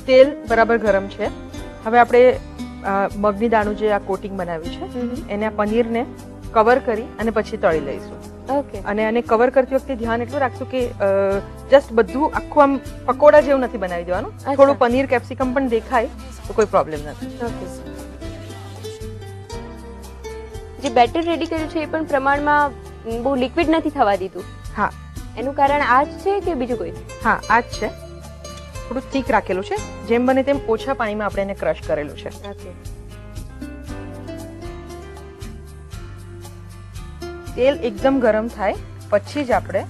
તેલ બરાબર ગરમ છે. હવે આપણે મગની દાણું જે આ કોટિંગ બનાવ્યું છે એને આ પનીરને કવર કરી અને પછી તળી લઈશું. ઓકે. અને આને કવર કરતી વખતે ધ્યાન એટલું રાખશું કે જસ્ટ બધું આખું આમ પકોડા જેવું નથી બનાવી દેવાનું. થોડું પનીર કેપ્સિકમ પણ દેખાય તો કોઈ પ્રોબ્લેમ નથી. ઓકે. જે બેટર રેડી કર્યું છે એ પણ પ્રમાણમાં બહુ લિક્વિડ નથી થવા દીધું. હા, એનું કારણ આ જ છે કે બીજું કોઈ? હા, આ જ છે. થોડું થીક રાખેલું છે. જેમ બને તેમ ઓછા પાણીમાં આપણે એને ક્રશ કરેલું છે. ઓકે. તેલ એકદમ ગરમ થાય પછી જ આપણે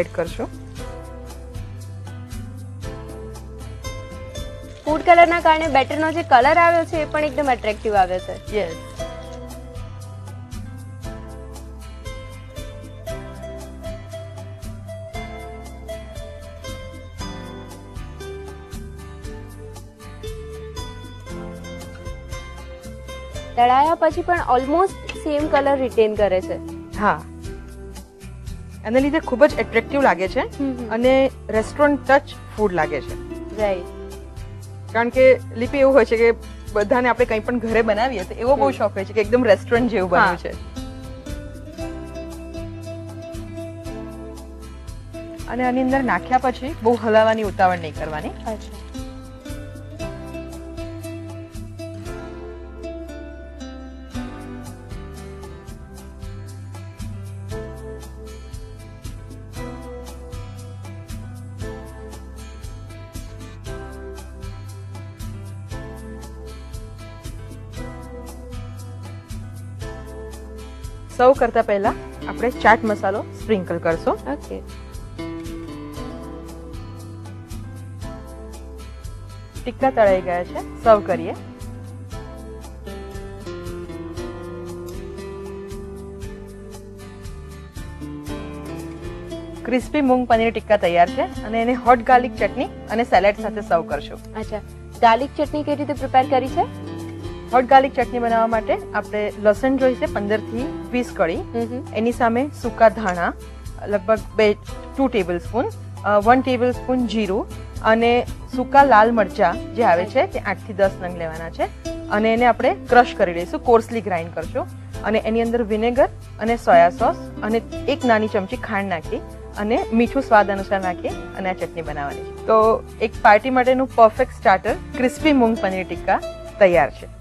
એડ કરશું. ફૂડ કલરના કારણે બેટરનો જે કલર આવ્યો છે એ પણ એકદમ એટ્રેક્ટિવ આવ્યો છે. યસ. તળાયા પછી પણ ઓલમોસ્ટ સેમ કલર રિટેન કરે છે. હા, એના લીધે ખૂબ જ એટ્રેક્ટિવ લાગે છે અને રેસ્ટોરન્ટ ટચ ફૂડ લાગે છે. રાઈટ. કારણ કે લિપી એવું હોય છે કે બધાને આપણે કંઈ પણ ઘરે બનાવીએ તો એવો બહુ શોખ હોય છે કે એકદમ રેસ્ટોરન્ટ જેવું બન્યું છે. અને આની અંદર નાખ્યા પછી બહુ હલાવવાની ઉતાવળ નહીં કરવાની. અચ્છા. સર્વ કરતા પહેલા આપણે ચાટ મસાલો સ્પ્રિંકલ કરશું. ઓકે. ટીક્કા તળાઈ ગયા છે. સર્વ કરીએ. ક્રિસ્પી મૂંગ પનીર ટિક્કા તૈયાર છે અને એને હોટ ગાર્લિક ચટણી અને સેલેડ સાથે સર્વ કરશું. અચ્છા, ગાર્લિક ચટણી કેવી રીતે પ્રિપેર કરી છે? હોટ ગાર્લિક ચટણી બનાવવા માટે આપણે લસણ જોઈશે 15 થી 20 કળી. એની સામે સૂકા ધાણા લગભગ 2 ટેબલસ્પૂન, 1 ટેબલસ્પૂન જીરું અને સૂકા લાલ મરચા જે આવે છે તે 8 થી 10 નંગ લેવાના છે અને એને આપણે ક્રશ કરી લઈશું, કોર્સલી ગ્રાઇન્ડ કરશું. અને એની અંદર વિનેગર અને સોયા સોસ અને 1 નાની ચમચી ખાંડ નાખી અને મીઠું સ્વાદ અનુસાર નાખી અને આ ચટણી બનાવવાની છે. તો એક પાર્ટી માટેનું perfect starter crispy moong paneer tikka તૈયાર છે.